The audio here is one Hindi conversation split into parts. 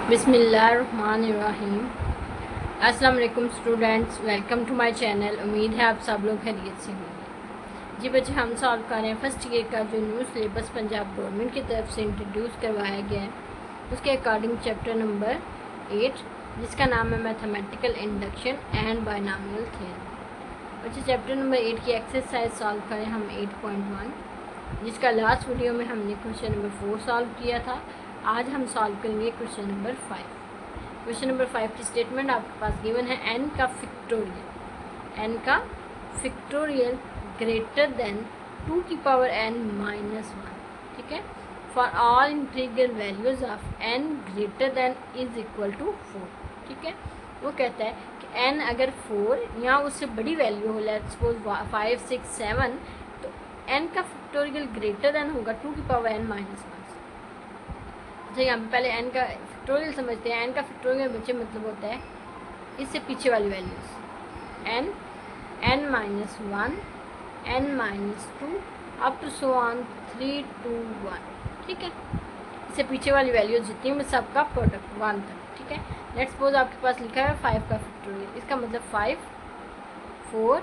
बिस्मिल्लाहिर्रहमानिर्रहीम। अस्सलाम वालेकुम students, welcome to my channel. उम्मीद है आप सब लोग खैरियत से होंगे। जी बच्चे, हम सॉल्व कर रहे हैं फर्स्ट ईयर का जो न्यू सिलेबस पंजाब गवर्नमेंट की तरफ से इंट्रोड्यूस करवाया गया है, उसके अकॉर्डिंग चैप्टर नंबर 8, जिसका नाम है mathematical induction and binomial theorem. बच्चे, चैप्टर नंबर 8 की एक्सरसाइज सॉल्व करें हम 8.1, जिसका लास्ट वीडियो में हमने क्वेश्चन नंबर 4 सॉल्व किया था। आज हम सॉल्व करेंगे क्वेश्चन नंबर 5। क्वेश्चन नंबर 5 की स्टेटमेंट आपके पास गिवन है, एन का फिक्टोरियल ग्रेटर देन 2 की पावर n माइनस 1। ठीक है, for all integral values of n greater than is equal to 4। ठीक है, वो कहता है कि n अगर 4 या उससे बड़ी वैल्यू हो, लेट्स सपोज 5, 6, 7, तो n का फिक्टोरियल ग्रेटर देन होगा 2 की पावर n माइनस 1। अच्छा, यहाँ पे पहले n का फैक्टोरियल समझते हैं। n का फैक्टोरियल बच्चे मतलब होता है इससे पीछे वाली values n minus 1, n minus 2 up to so on 3, 2, 1। ठीक है, इससे पीछे वाली वैल्यूज जितनी में सबका प्रोडक्ट 1 तक। ठीक है, लेट्स सपोज आपके पास लिखा है 5 का फैक्टोरियल, इसका मतलब 5, 4,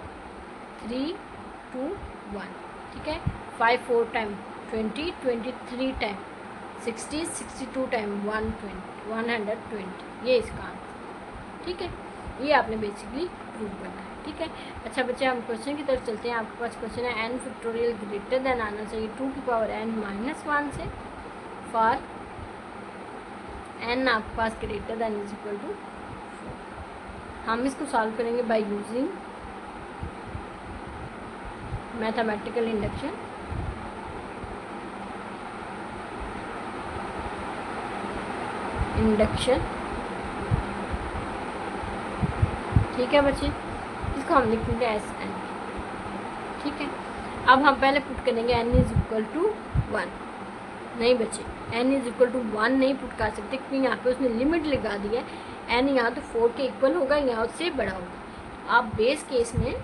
3, 2, 1। ठीक है, 5 4 टाइम 20, 23 टाइम 60, 62 टाइम 120, ये इसका आंसर। ठीक है, ये आपने बेसिकली प्रूव करना है। ठीक है, अच्छा बच्चे, हम क्वेश्चन की तरफ चलते हैं। आपके पास क्वेश्चन है n फैक्टोरियल ग्रेटर देन आना चाहिए 2 की पावर n माइनस 1 से, फॉर n आपके पास greater than is equal to 4। हम इसको सॉल्व करेंगे बाय यूजिंग मैथमेटिकल इंडक्शन। ठीक है बच्चे, इसको हम लिख देंगे एस एन। ठीक है, अब हम पहले पुट करेंगे n इज इक्वल टू 1। नहीं बच्चे, n इज इक्वल टू 1 नहीं पुट कर सकते, क्योंकि यहाँ पे उसने लिमिट लगा दी है। n यहाँ तो 4 के इक्वल होगा या उससे बड़ा होगा। आप बेस केस में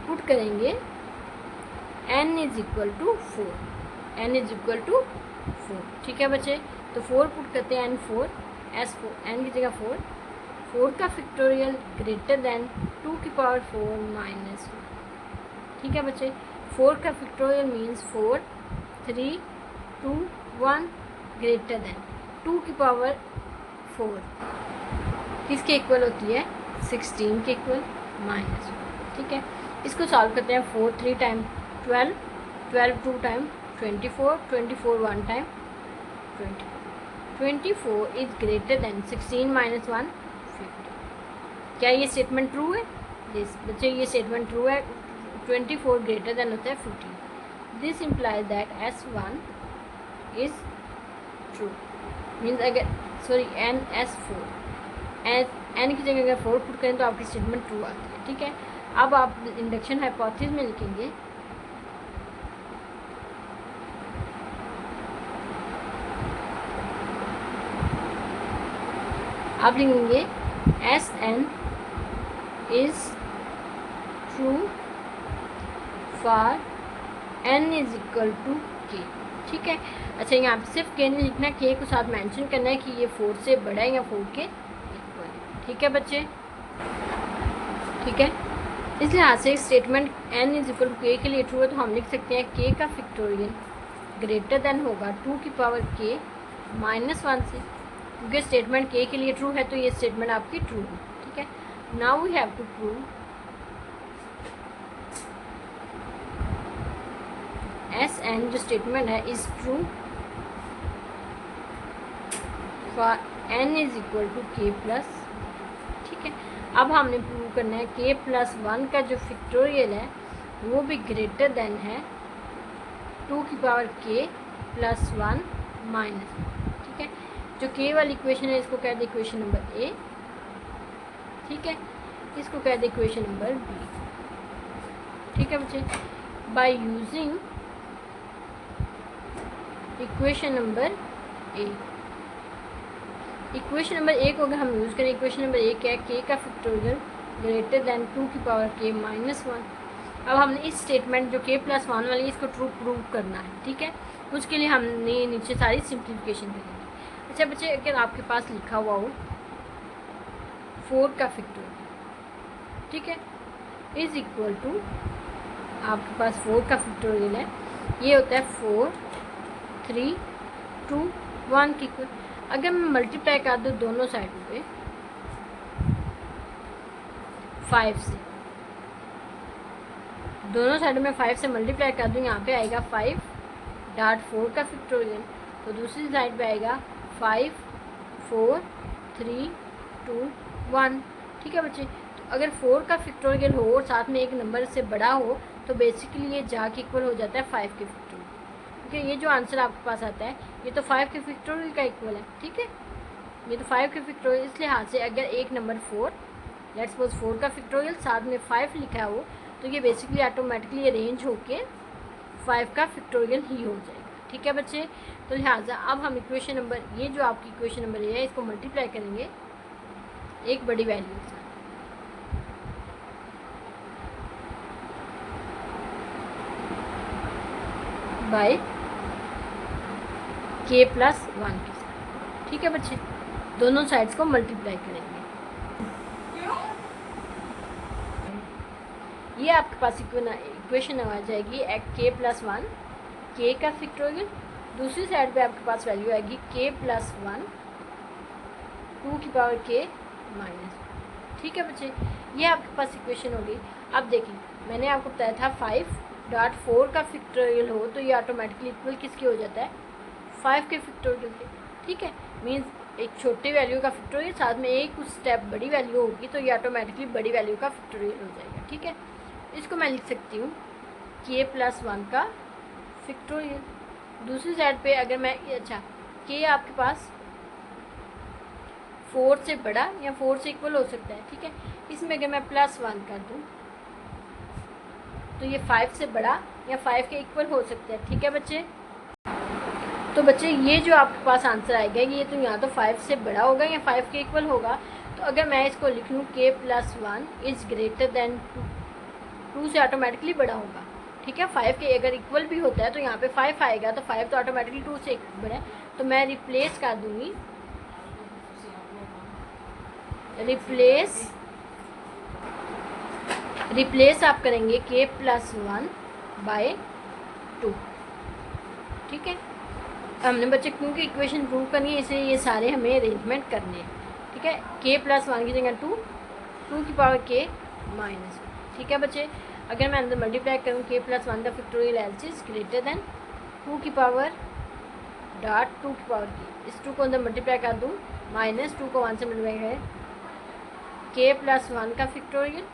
पुट करेंगे n is equal to 4, n is equal to 4। ठीक है बच्चे, तो 4 पुट करते हैं n4, S4, n की जगह 4 का फैक्टोरियल ग्रेटर देन 2 की पावर 4 माइनस 1। ठीक है बच्चे, 4 का फैक्टोरियल मीन्स 4, 3, 2, 1 ग्रेटर देन 2 की पावर 4 किसके इक्वल होती है, 16 के इक्वल माइनस 1। ठीक है, इसको सॉल्व करते हैं। 4 3 time 12, 12 2 time 24, 24 1 time 24 is greater than 16 minus 1 50। क्या ये स्टेटमेंट ट्रू है? बच्चे, ये स्टेटमेंट ट्रू है। 24 ग्रेटर देन होता है 15। This implies that S1 is true. Means अगर S4 n की जगह अगर 4 पुट करें तो आपकी स्टेटमेंट ट्रू आती है। ठीक है, अब आप इंडक्शन हाइपोथेसिस में लिखेंगे आप लिखेंगे Sn is true for n is equal to k। ठीक है, अच्छा, यहाँ पे सिर्फ k नहीं लिखना, k को साथ मेंशन करना है कि ये 4 से बड़ा है या 4 के इक्वल है। ठीक है बच्चे, ठीक है, इस लिहाज से statement n is equal to k के लिए ट्रू है, तो हम लिख सकते हैं k का फैक्टोरियल ग्रेटर देन होगा 2 की पावर k माइनस 1 से, क्योंकि स्टेटमेंट k के लिए ट्रू है, तो ये स्टेटमेंट आपकी ट्रू है। ठीक है, now we have to prove Sn जो स्टेटमेंट है is true for n is equal to k plus. ठीक है, अब हमने प्रूव करना है k प्लस 1 का जो फैक्टोरियल है वो भी ग्रेटर देन है 2 की पावर k प्लस 1 माइनस 1। ठीक है, जो k वाली इक्वेशन है इसको कह दे इक्वेशन नंबर a। ठीक है, इसको कह दे इक्वेशन नंबर b। ठीक है बच्चे, by using equation number a, equation number A को अगर हम यूज़ करें, इक्वेशन नंबर ए क्या है, k का फैक्टोरियल ग्रेटर देन 2 की पावर k माइनस 1। अब हमने इस स्टेटमेंट जो k प्लस 1 वाली इसको ट्रू प्रूव करना है। ठीक है, उसके लिए हमने नीचे सारी सिंप्लीफिकेशन करेंगे। अच्छा बच्चे, अगर आपके पास लिखा हुआ हो 4 का फैक्टोरियल, ठीक है, इज इक्वल टू, आपके पास 4 का फैक्टोरियल है, ये होता है 4 3 2 1 के इक्वल। अगर मैं मल्टीप्लाई कर दूँ दोनों साइडों पे 5 से, दोनों साइडों में 5 से मल्टीप्लाई कर दूँ, यहाँ पे आएगा 5.4 का फैक्टोरियल, तो दूसरी साइड पे आएगा 5 4 3 2 1। ठीक है बच्चे, तो अगर 4 का फैक्टोरियल हो और साथ में एक नंबर से बड़ा हो तो बेसिकली ये जाके इक्वल हो जाता है 5 के फैक्टोरियल। क्योंकि ये जो आंसर आपके पास आता है ये तो 5 के फैक्टोरियल का इक्वल है। ठीक है, ये तो 5 के फैक्टोरियल, इस लिहाज से अगर एक नंबर 4, लेट्स सपोज 4 का फैक्टोरियल साथ में 5 लिखा हो तो ये बेसिकली ऑटोमेटिकली अरेंज होके 5 का फैक्टोरियल ही हो जाएगा। ठीक है बच्चे, तो लिहाजा अब हम इक्वेशन नंबर, ये जो आपकी इक्वेशन नंबर है इसको मल्टीप्लाई करेंगे एक बड़ी वैल्यू के साथ, बाय k प्लस 1 के साथ। ठीक है बच्चे, दोनों साइड्स को मल्टीप्लाई करेंगे। ये आपके पास इक्वेशन आ जाएगी k प्लस 1, k का फैक्टोरियल, दूसरी साइड पे आपके पास वैल्यू आएगी k प्लस 1 2 की पावर k माइनस 1। ठीक है बच्चे, ये आपके पास इक्वेशन होगी। अब देखिए, मैंने आपको बताया था 5.4 का फैक्टोरियल हो तो ये ऑटोमेटिकली इक्वल किसके हो जाता है, 5 के फैक्टोरियल के। ठीक है, मीन्स एक छोटी वैल्यू का फैक्टोरियल साथ में एक उस स्टेप बड़ी वैल्यू होगी तो ये ऑटोमेटिकली बड़ी वैल्यू का फैक्टोरियल हो जाएगा। ठीक है, इसको मैं लिख सकती हूँ k प्लस 1 का फैक्टोरियल। दूसरी साइड पे अगर मैं, अच्छा k आपके पास 4 से बड़ा या 4 से इक्वल हो सकता है। ठीक है, इसमें अगर मैं प्लस 1 कर दूँ तो ये 5 से बड़ा या 5 के इक्वल हो सकता है। ठीक है बच्चे, तो बच्चे ये जो आपके पास आंसर आएगा ये तो यहाँ तो 5 से बड़ा होगा या 5 के इक्वल होगा। तो अगर मैं इसको लिख लूँ k plus 1 is greater than 2 से ऑटोमेटिकली बड़ा होगा। ठीक है, 5 के अगर इक्वल भी होता है तो यहाँ पे 5 आएगा, तो 5 तो ऑटोमेटिकली 2 से बड़ा है, तो मैं रिप्लेस कर दूँगी, रिप्लेस आप करेंगे k प्लस 1 बाय 2। ठीक है, हमने बच्चे क्योंकि इक्वेशन प्रूव करनी है इसलिए ये सारे हमें अरेंजमेंट करने हैं। ठीक है, k प्लस 1 की जगह 2 की पावर k माइनस 1। ठीक है बच्चे, अगर मैं अंदर मल्टीप्लाई करूँ k प्लस 1 का फैक्टोरियल एल्सिस ग्रेटर देन 2 की पावर डॉट 2 की पावर k, इस 2 को अंदर मल्टीप्लाई कर दूँ, माइनस 2 को 1 से मल्टीप्लाई है, k प्लस 1 का फैक्टोरियल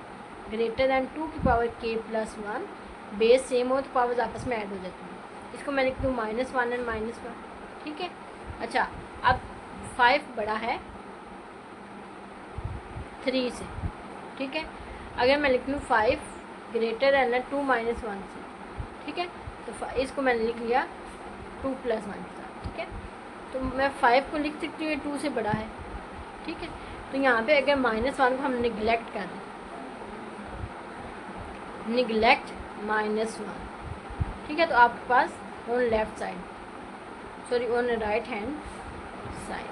ग्रेटर दैन 2 की power k plus 1, base same हो तो पावर्स आपस में ऐड हो जाती हैं। इसको मैं लिख दूँ -1 एंड -1। ठीक है, अच्छा अब 5 बड़ा है 3 से। ठीक है, अगर मैं लिख लूँ 5 ग्रेटर दैन 2 -1 से। ठीक है, तो इसको मैंने लिख लिया 2 प्लस 1 के साथ। ठीक है, तो मैं 5 को लिख सकती हूँ, 2 से बड़ा है। ठीक है, तो यहाँ पे अगर -1 को हम निगलेक्ट कर दें, निगलेक्ट -1, ठीक है, तो आपके pass on left side, sorry on right hand side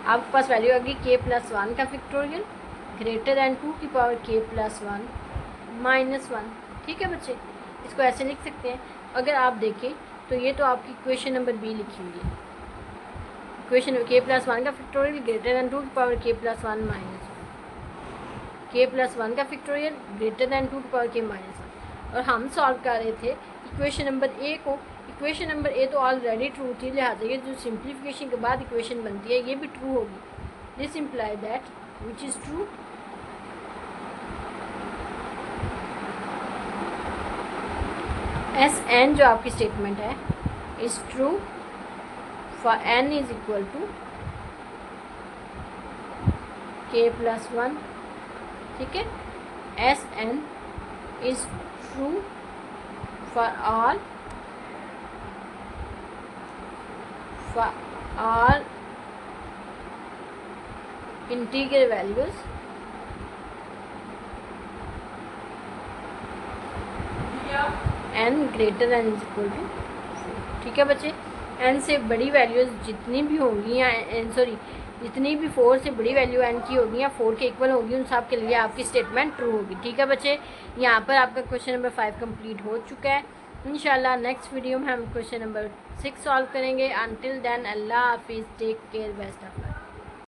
आपके पास वैल्यू आ गई k प्लस 1 का फैक्टोरियल ग्रेटर दैन 2 की पावर k प्लस 1 माइनस 1। ठीक है बच्चे, इसको ऐसे लिख सकते हैं। अगर आप देखें तो ये तो आपकी इक्वेशन नंबर बी लिखी हुई है, इक्वेशन k प्लस 1 का फैक्टोरियल ग्रेटर दैन 2 की power k plus 1 minus 1, k plus 1 का फैक्टोरियल ग्रेटर दैन 2 की पावर k माइनस 1, और हम सॉल्व कर रहे थे इक्वेशन नंबर ए को। इक्वेशन नंबर ए तो ऑलरेडी ट्रू थी, लिहाजा ये जो सिंप्लीफिकेशन के बाद इक्वेशन बनती है ये भी ट्रू होगी। This imply that which is true, S n जो आपकी स्टेटमेंट है is true for n is equal to k plus 1। ठीक है, S n is true for all integer values n greater than is equal to 4। ठीक है बच्चे, एन से बड़ी वैल्यूज़ जितनी भी होंगी या जितनी भी 4 से बड़ी वैल्यू एन की होगी या 4 के इक्वल होगी, उन सब के लिए आपकी स्टेटमेंट ट्रू होगी। ठीक है बच्चे, यहाँ पर आपका क्वेश्चन नंबर 5 कंप्लीट हो चुका है। इंशाल्लाह नेक्स्ट वीडियो में हम क्वेश्चन नंबर 6 सॉल्व करेंगे। अनटिल देन अल्लाह हाफिज़, take care, best of luck.